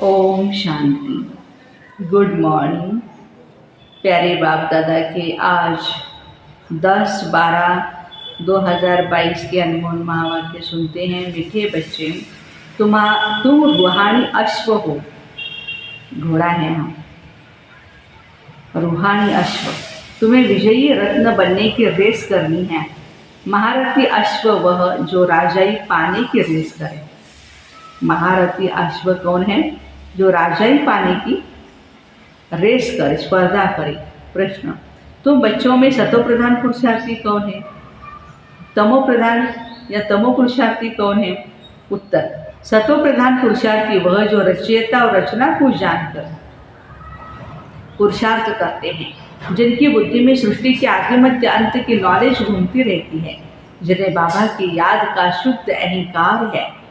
Om Shanti. Good morning प्यारे बाप दादा के आज 10/12/2022 के अनमोल महावाक्य सुनते हैं। मीठे बच्चे, तुम रूहानी अश्व हो। घोड़ा है हम, रूहानी अश्व। तुम्हें विजयी रत्न बनने की रेस करनी है। महारथी अश्व वह जो राजाई पाने की रेस करे। महारथी अश्व कौन है? जो राजाई पाने की रेस करे, स्पर्धा करे। प्रश्न, तुम बच्चों में सतो प्रधान पुरुषार्थी कौन है? तमो प्रधान या तमो पुरुषार्थी कौन है? उत्तर, सतो प्रधान पुरुषार्थी वह जो रचयिता और रचना को जानकर पुरुषार्थ करते हैं, जिनकी बुद्धि में सृष्टि के आदि मध्य अंत की नॉलेज घूमती रहती है, जिन्हें बाबा की याद का शुद्ध अहंकार है।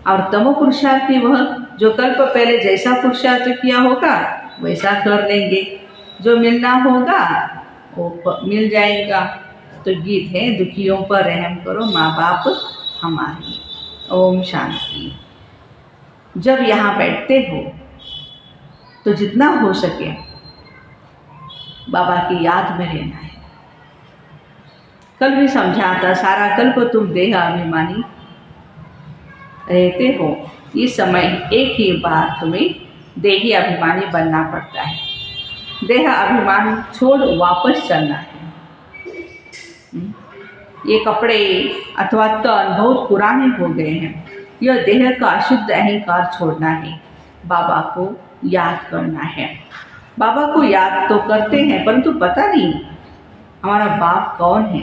और तमो पुरुषार्थी वह जो कल्प पहले जैसा पुरुषार्थ किया होगा वैसा कर लेंगे, जो मिलना होगा वो मिल जाएगा। तो गीत है, दुखियों पर रहम करो माँ बाप हमारे। ओम शांति। जब यहाँ बैठते हो तो जितना हो सके बाबा की याद में रहना है। कल भी समझाता, सारा कल्प तुम देह अभिमानी रहते हो। इस समय एक ही बार तुम्हें देही अभिमानी बनना पड़ता है। देह अभिमान छोड़ वापस चलना है। ये कपड़े अथवा तन बहुत पुराने हो गए हैं। यह देह का अशुद्ध अहंकार छोड़ना है। बाबा को याद करना है। बाबा को याद तो करते हैं परंतु पता नहीं हमारा बाप कौन है।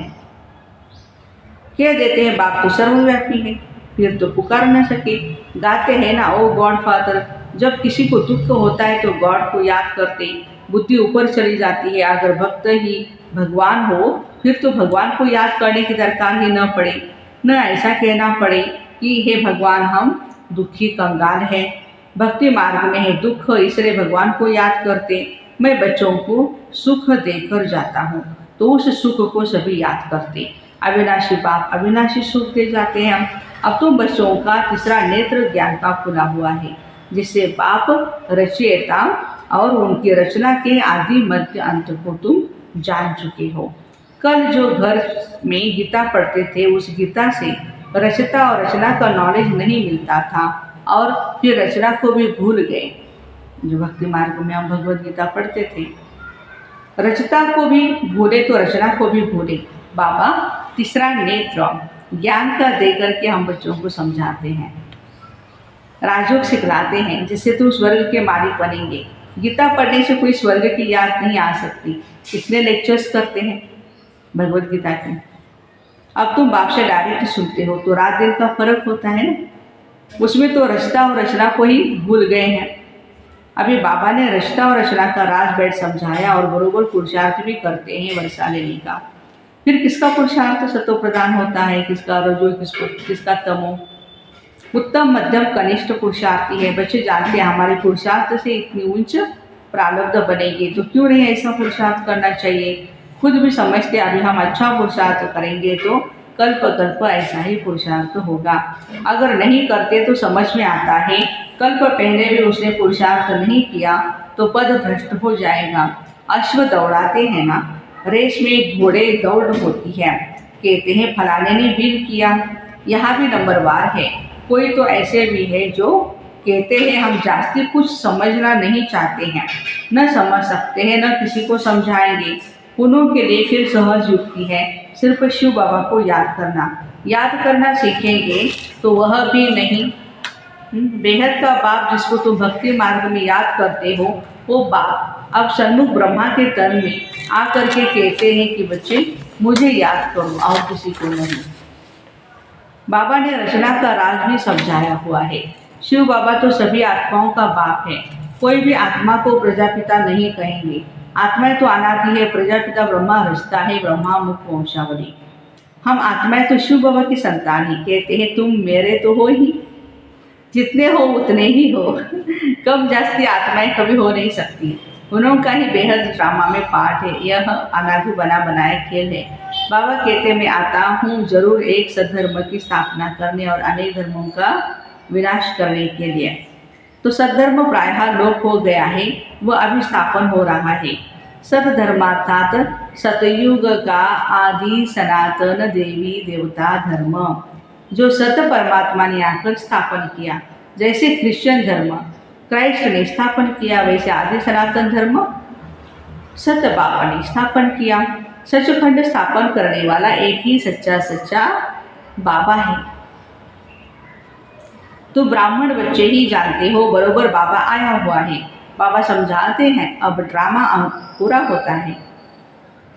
कह देते हैं बाप तो सर्वव्यापी है, फिर तो पुकार न सके। गाते हैं ना, ओ गॉड फादर। जब किसी को दुख होता है तो गॉड को याद करते, बुद्धि ऊपर चली जाती है। अगर भक्त ही भगवान हो फिर तो भगवान को याद करने की दरकार ही न पड़े, न ऐसा कहना पड़े कि हे भगवान हम दुखी कंगाल हैं, भक्ति मार्ग में है दुख, इसलिए भगवान को याद करते। मैं बच्चों को सुख देकर जाता हूँ तो उस सुख को सभी याद करते। अविनाशी बाप अविनाशी सुख दे जाते हैं। अब तुम बच्चों का तीसरा नेत्र ज्ञान का खुला हुआ है, जिससे बाप रचयिता और उनकी रचना के आदि मध्य अंत को तुम जान चुके हो। कल जो घर में गीता पढ़ते थे उस गीता से रचयिता और रचना का नॉलेज नहीं मिलता था और फिर रचना को भी भूल गए। जो भक्ति मार्ग में हम भगवद गीता पढ़ते थे, रचयिता को भी भूले तो रचना को भी भूले। बाबा तीसरा नेत्र ज्ञान का देकर के हम बच्चों को समझाते हैं, राजयोग सिखलाते हैं, जिससे तुम स्वर्ग के मालिक बनेंगे। गीता पढ़ने से कोई स्वर्ग की याद नहीं आ सकती। कितने लेक्चर्स करते हैं भगवद गीता के। अब तुम बाप से डायरेक्ट सुनते हो तो रात दिन का फर्क होता है ना। उसमें तो रचना और रचना को ही भूल गए हैं। अभी बाबा ने रचना और रचना का राज बैठ समझाया और बरोबर पुरुषार्थ भी करते हैं वर्षा लेने का। फिर किसका पुरुषार्थ सतो प्रधान होता है, किसका रजो, किसका तमो। उत्तम मध्यम कनिष्ठ पुरुषार्थी है। बच्चे जानते हैं हमारे पुरुषार्थ से इतनी उच्च प्रारब्ध बनेगी तो क्यों नहीं ऐसा पुरुषार्थ करना चाहिए। खुद भी समझते अभी हम अच्छा पुरुषार्थ करेंगे तो कल्प कल्प ऐसा ही पुरुषार्थ होगा। अगर नहीं करते तो समझ में आता है कल्प पहले भी उसने पुरुषार्थ नहीं किया तो पद भ्रष्ट हो जाएगा। अश्व दौड़ाते हैं ना, रेस में घोड़े दौड़ होती है। कहते हैं फलाने ने विन किया, यहाँ भी नंबरवार है। कोई तो ऐसे भी है जो कहते हैं हम जास्ती कुछ समझना नहीं चाहते हैं, न समझ सकते हैं, न किसी को समझाएंगे। उन्हों के लिए फिर सहज युक्ति है, सिर्फ शिव बाबा को याद करना सीखेंगे तो वह भी नहीं। बेहद का बाप जिसको तुम भक्ति मार्ग में याद करते हो वो बाप अब सन्मुख ब्रह्मा के तन में आकर के कहते हैं कि बच्चे मुझे याद करो और किसी को नहीं। बाबा ने रचना का राज भी समझाया हुआ है। शिव बाबा तो सभी आत्माओं का बाप है। कोई भी आत्मा को प्रजापिता नहीं कहेंगे। आत्माएं तो अनादि है, प्रजापिता ब्रह्मा रचता है, ब्रह्मा मुख वंशावली। हम आत्माएं तो शिव बाबा की संतान ही। कहते हैं तुम मेरे तो हो ही, जितने हो उतने ही हो, कम जास्ती आत्माएं कभी हो नहीं सकती। उनका ही बेहद ड्रामा में पार्ट है। यह अनादि बना बनाया खेल है। बाबा कहते मैं आता हूँ जरूर एक सद्धर्म की स्थापना करने और अनेक धर्मों का विनाश करने के लिए। तो सद्धर्म प्रायः लोप हो गया है, वह अभी स्थापन हो रहा है। सतधर्मार्थात सतयुग का आदि सनातन देवी देवता धर्म, जो सत परमात्मा ने आकर स्थापन किया। जैसे क्रिश्चियन धर्म क्राइस्ट ने स्थापन किया, वैसे आदि सनातन धर्म सत बाबा ने स्थापन किया। सचखंड स्थापन करने वाला एक ही सच्चा बाबा है। तो ब्राह्मण बच्चे ही जानते हो, बरोबर बाबा आया हुआ है। बाबा समझाते हैं, अब ड्रामा पूरा होता है।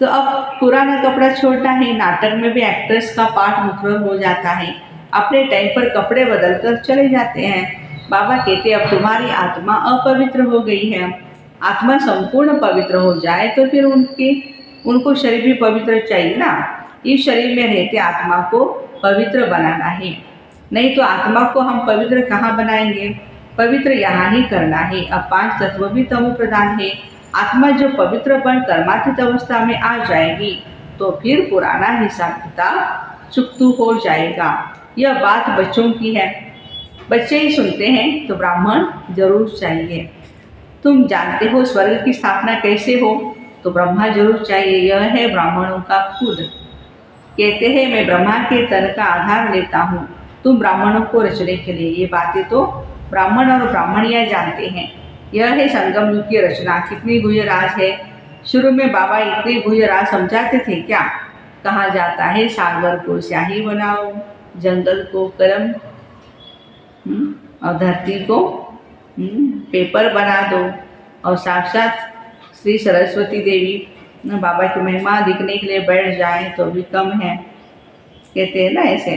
तो अब पुराना कपड़ा छोड़ना है। नाटक में भी एक्टर्स का पाठ मुखर हो जाता है, अपने टाइम पर कपड़े बदलकर चले जाते हैं। बाबा कहते अब तुम्हारी आत्मा अपवित्र हो गई है। आत्मा संपूर्ण पवित्र हो जाए तो फिर उनको शरीर भी पवित्र चाहिए ना। इस शरीर में रहते आत्मा को पवित्र बनाना है, नहीं तो आत्मा को हम पवित्र कहाँ बनाएंगे। पवित्र यहाँ ही करना है। अब 5 तत्व भी तमो प्रधान है। आत्मा जो पवित्र बन कर्मातीत अवस्था में आ जाएगी तो फिर पुराना हिसाब किताब चुकतू हो जाएगा। यह बात बच्चों की है, बच्चे ही सुनते हैं, तो ब्राह्मण जरूर चाहिए। तुम जानते हो स्वर्ग की स्थापना कैसे हो, तो ब्रह्मा जरूर चाहिए। यह है ब्राह्मणों का खुद। कहते हैं मैं ब्रह्मा के तन का आधार लेता हूँ तुम ब्राह्मणों को रचने के लिए। ये बातें तो ब्राह्मण और ब्राह्मणियाँ जानते हैं। यह है संगम युग की रचना। कितनी गुह्य राज है। शुरू में बाबा इतने गुह्य राज समझाते थे क्या। कहा जाता है सागर को स्याही बनाओ, जंगल को कलम और धरती को पेपर बना दो, और साक्षात श्री सरस्वती देवी बाबा की महिमा दिखने के लिए बैठ जाए तो भी कम है। कहते हैं ना ऐसे।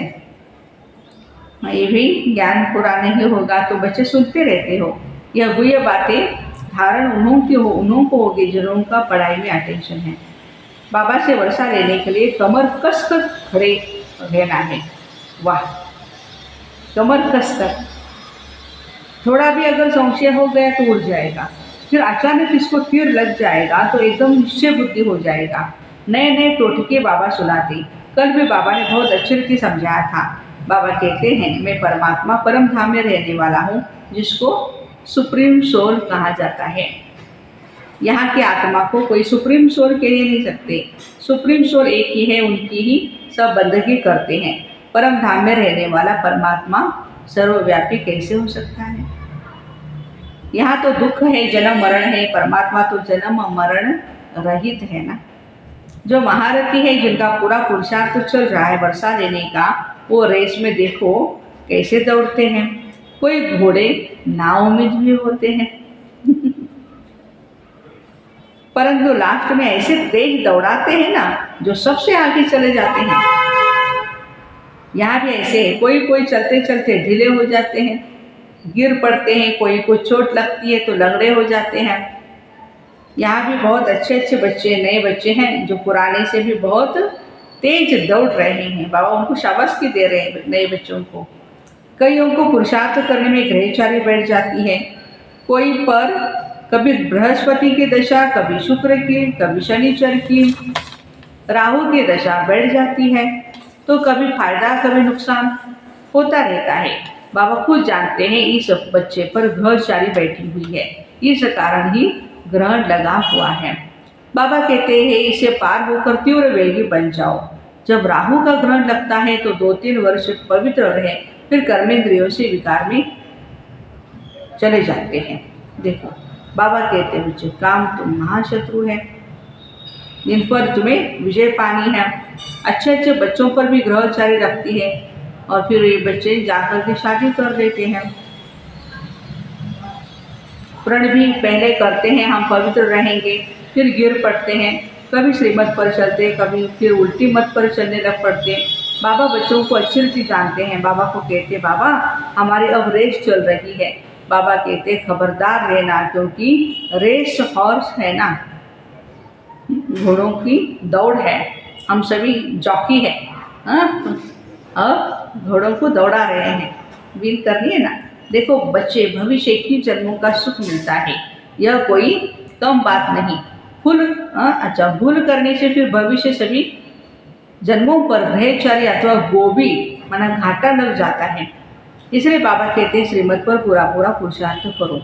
ये भी ज्ञान पूरा नहीं होगा तो बच्चे सुनते रहते हो। यह गुह्य बातें धारण उन्हों को होगी जिन्हों का पढ़ाई में अटेंशन है। बाबा से वर्षा लेने के लिए कमर कस कर खड़े रहना है। वाह, कमर कस कर। थोड़ा भी अगर संशय हो गया तो उड़ जाएगा, फिर अचानक इसको तीर लग जाएगा तो एकदम निश्चय बुद्धि हो जाएगा। नए नए टोटके बाबा सुनाते। कल भी बाबा ने बहुत अच्छी रीति समझाया था। बाबा कहते हैं मैं परमात्मा परम धाम में रहने वाला हूँ, जिसको सुप्रीम सोल कहा जाता है। यहाँ की आत्मा को कोई सुप्रीम सोल कह ही नहीं सकते। सुप्रीम सोल एक ही है, उनकी ही सब बंदगी करते हैं। परम धाम में रहने वाला परमात्मा सर्वव्यापी कैसे हो सकता है। यहाँ तो दुख है, जन्म मरण है, परमात्मा तो जन्म मरण रहित है ना। जो महारथी है, जिनका पूरा पुरुषार्थ तो चल रहा है वर्षा लेने का, वो रेस में देखो कैसे दौड़ते हैं। कोई घोड़े नाव में भी होते हैं परंतु लास्ट में ऐसे तेज दौड़ाते हैं ना, जो सबसे आगे चले जाते हैं। यहाँ भी ऐसे है, कोई चलते चलते ढीले हो जाते हैं, गिर पड़ते हैं, कोई को चोट लगती है तो लंगड़े हो जाते हैं। यहाँ भी बहुत अच्छे बच्चे, नए बच्चे हैं जो पुराने से भी बहुत तेज दौड़ रहे हैं। बाबा उनको शाबाशी दे रहे हैं नए बच्चों को। कईयों को पुरुषार्थ करने में ग्रहचारी बैठ जाती है। कोई पर कभी बृहस्पति की दशा, कभी शुक्र की, कभी शनिचर की, राहु की दशा बैठ जाती है, तो कभी फायदा कभी नुकसान होता रहता है। बाबा खुद जानते हैं इस बच्चे पर ग्रहचारी बैठी हुई है, इस कारण ही ग्रहण लगा हुआ है। बाबा कहते हैं इसे पार होकर तीव्र वेगी बन जाओ। जब राहु का ग्रहण लगता है तो 2-3 वर्ष पवित्र रहे, फिर कर्मेंद्रियों से विकार में चले जाते हैं। देखो बाबा कहते हैं बच्चे, काम तुम महाशत्रु है, जिन पर तुम्हें विजय पानी है। अच्छे बच्चों पर भी ग्रहचारी रखती है और फिर ये बच्चे जाकर के शादी कर देते हैं। प्रण भी पहले करते हैं हम पवित्र रहेंगे, फिर गिर पड़ते हैं, कभी श्रीमत पर चलते, कभी फिर उल्टी मत पर चलने लग पड़ते। बाबा बच्चों को अच्छी रीति जानते हैं। बाबा को कहते बाबा हमारी अब रेस चल रही है। बाबा कहते खबरदार रहना, क्योंकि रेस हॉर्स है ना, घोड़ों की दौड़ है, हम सभी जॉकी है। अब घोड़ों को दौड़ा रहे हैं, विन करनी है ना। देखो बच्चे, भविष्य की जन्मों का सुख मिलता है, यह कोई कम बात नहीं। भूल करने से फिर भविष्य सभी जन्मों पर ग्रहचारी अथवा गोभी माना घाटा लग जाता है। इसलिए बाबा कहते हैं श्रीमत पर पूरा पूरा पुरुषार्थ करो।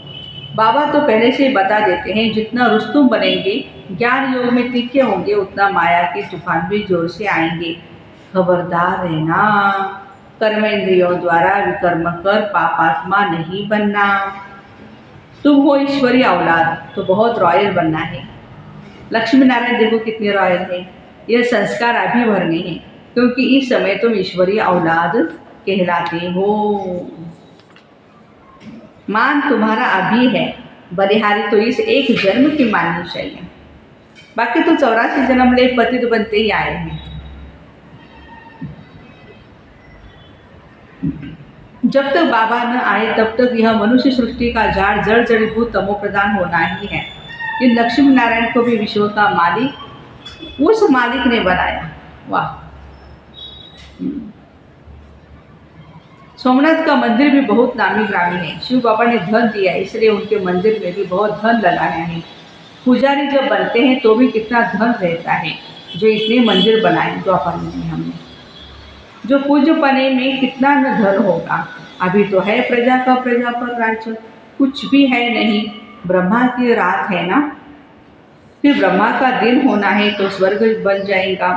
बाबा तो पहले से ही बता देते हैं जितना रुस्तुम बनेंगे, ज्ञान योग में तीखे होंगे, उतना माया के तूफान भी जोर से आएंगे। खबरदार रहना, कर्मेंद्रियों द्वारा विकर्म कर पापात्मा नहीं बनना। तुम हो ईश्वरीय औलाद तो बहुत रॉयल बनना है। लक्ष्मी नारायण देखो कितने रॉयल है। यह संस्कार अभी भरने हैं, क्योंकि इस समय तुम ईश्वरीय औलाद कहलाते हो। मान तुम्हारा अभी है, बलिहारी तो इस एक जन्म की माननी चाहिए, बाकी तो 84 जन्म ले पतित बनते ही आए हैं। जब तक बाबा न आए तब तक यह मनुष्य सृष्टि का झाड़ जड़ जड़ीभूत तमो प्रदान होना ही है। इन लक्ष्मी नारायण को भी विश्व का मालिक उस मालिक ने बनाया। वाह। सोमनाथ का मंदिर भी बहुत नामी ग्रामी है। शिव बाबा ने धन दिया, इसलिए उनके मंदिर में भी बहुत धन लगाया है। पुजारी जब बनते हैं तो भी कितना धन रहता है, जो इतने मंदिर बनाए द्वापर में हमने। जो पूज्य पने में कितना न धन होगा। अभी तो है प्रजा का प्रजा पर राज्य, कुछ भी है नहीं। ब्रह्मा की रात है ना, फिर ब्रह्मा का दिन होना है तो स्वर्ग बन जाएगा,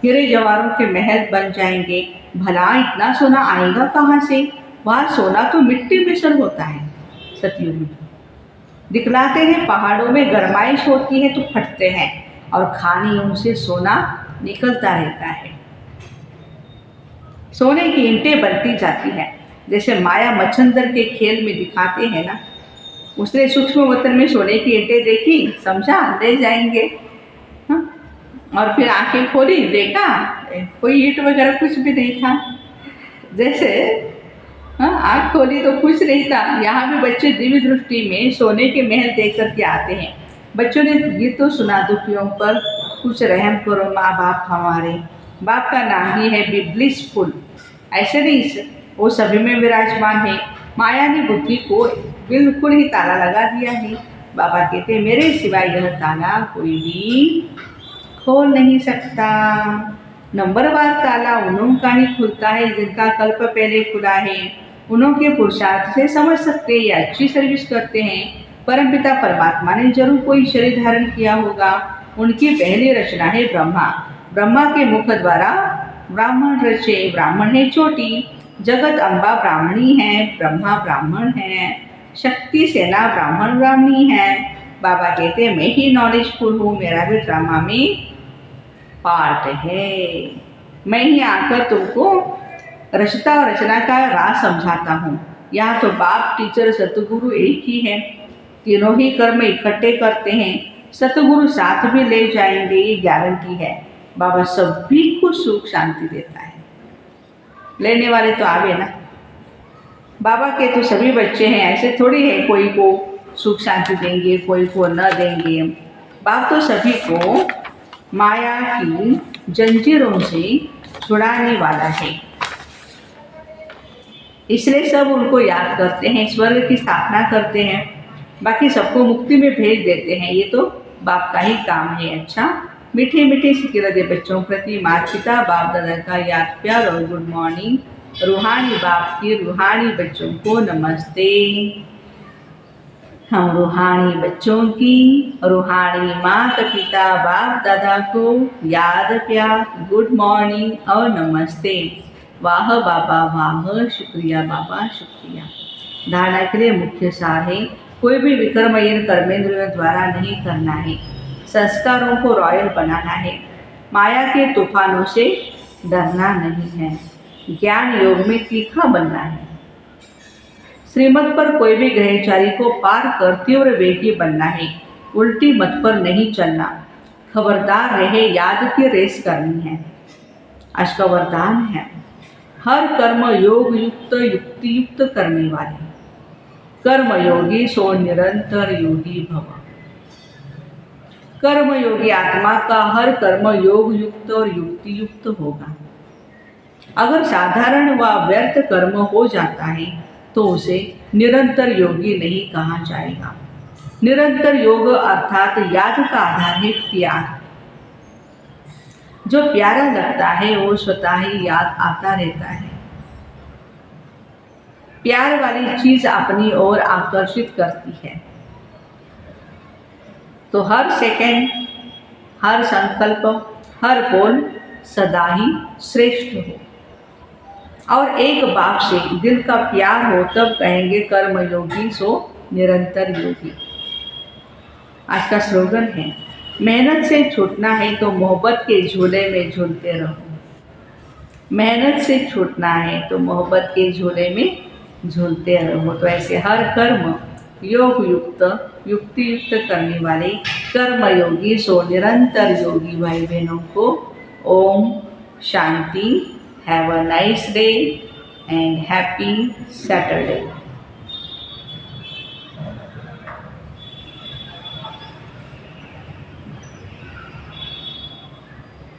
हीरे जवाहरों के महल बन जाएंगे। भला इतना सोना आएगा कहाँ से? वहाँ सोना तो मिट्टी में सर होता है। सतयुग में दिखलाते हैं पहाड़ों में गरमाइश होती है तो फटते हैं, और खानियों से सोना निकलता रहता है। सोने की ईंटें बनती जाती है, जैसे माया मच्छंदर के खेल में दिखाते हैं ना। उसने सूक्ष्म वतन में सोने की ईंटें देखी, समझा ले जाएंगे। हाँ? और फिर आंखें खोली, देखा कोई ईंट वगैरह कुछ भी नहीं था। जैसे आँख खोली तो कुछ नहीं था। यहाँ भी बच्चे दिव्य दृष्टि में सोने के महल देख करके आते हैं। बच्चों ने गीत तो सुना, दुखियों पर कुछ रहम करो माँ बाप हमारे। बाप का नाम ही है बी ब्लिसफुल। ऐसे नहीं, वो सभी में विराजमान है। माया ने बुद्धि को बिल्कुल ही ताला लगा दिया है। बाबा कहते हैं मेरे सिवाय यह ताला कोई भी खोल नहीं सकता। नंबरवार ताला उन्हों का ही खुलता है जिनका कल्प पहले खुला है। उन्हों के पुरुषार्थ से समझ सकते हैं या अच्छी सर्विस करते हैं। परमपिता परमात्मा ने जरूर कोई शरीर धारण किया होगा। उनकी पहली रचना है ब्रह्मा। ब्रह्मा के मुख द्वारा ब्राह्मण रचे। ब्राह्मण है चोटी। जगत अम्बा ब्राह्मणी है, ब्रह्मा ब्राह्मण है, शक्ति सेना ब्राह्मण ब्राह्मणी है। बाबा कहते हैं मैं ही नॉलेजफुल हूँ, मेरा भी ड्रामा में पार्ट है। मैं ही आकर तुमको रचता और रचना का राज समझाता हूँ। यहाँ तो बाप, टीचर, सतगुरु एक ही है। तीनों ही कर्म इकट्ठे करते हैं। सतगुरु साथ भी ले जाएंगे, ये गारंटी है। बाबा सभी को सुख शांति देता है। लेने वाले तो आवे ना। बाबा के तो सभी बच्चे हैं, ऐसे थोड़ी है कोई को सुख शांति देंगे कोई को न देंगे। बाप तो सभी को माया की जंजीरों से छुड़ाने वाला है, इसलिए सब उनको याद करते हैं, स्वर्ग की स्थापना करते हैं, बाकी सबको मुक्ति में भेज देते हैं। ये तो बाप का ही काम है। अच्छा, मीठे मीठे सिक्के दे बच्चों प्रति माता पिता बाप दादा का याद प्यार और गुड मॉर्निंग। रूहानी बाप की रूहानी बच्चों को नमस्ते। हम रूहानी बच्चों की रूहानी माता पिता बाप दादा को याद प्यार, गुड मॉर्निंग और नमस्ते। वाह बाबा वाह, शुक्रिया बाबा शुक्रिया। धारणा के लिए मुख्य सार है, कोई भी विकर्म इन कर्मेंद्रियों द्वारा नहीं करना है। संस्कारों को रॉयल बनाना है। माया के तूफानों से डरना नहीं है। ज्ञान योग में तीखा बनना है। श्रीमत पर कोई भी ग्रहचारी को पार कर तीव्र वेगी बनना है। उल्टी मत पर नहीं चलना। खबरदार रहे, याद की रेस करनी है। आज का वरदान है, हर कर्म योग युक्त युक्ति युक्त करने वाले कर्म योगी सो निरंतर योगी भव। कर्म योगी आत्मा का हर कर्म योग युक्त और युक्ति युक्त होगा। अगर साधारण व व्यर्थ कर्म हो जाता है तो उसे निरंतर योगी नहीं कहा जाएगा। निरंतर योग अर्थात याद का आधार है प्यार। जो प्यारा लगता है वो स्वतः ही याद आता रहता है। प्यार वाली चीज़ अपनी ओर आकर्षित करती है। तो हर सेकंड, हर संकल्प, हर बोल सदा ही श्रेष्ठ हो। और एक बाप से दिल का प्यार हो तब कहेंगे कर्म योगी सो निरंतर योगी। आज का स्लोगन है, मेहनत से छूटना है तो मोहब्बत के झूले में झूलते रहो। मेहनत से छूटना है तो मोहब्बत के झूले में झूलते रहो। तो ऐसे हर कर्म योग युक्त, युक्ति युक्त करने वाले कर्म योगी सो निरंतर योगी भाई बहनों को ओम शांति। Have a nice day and happy Saturday.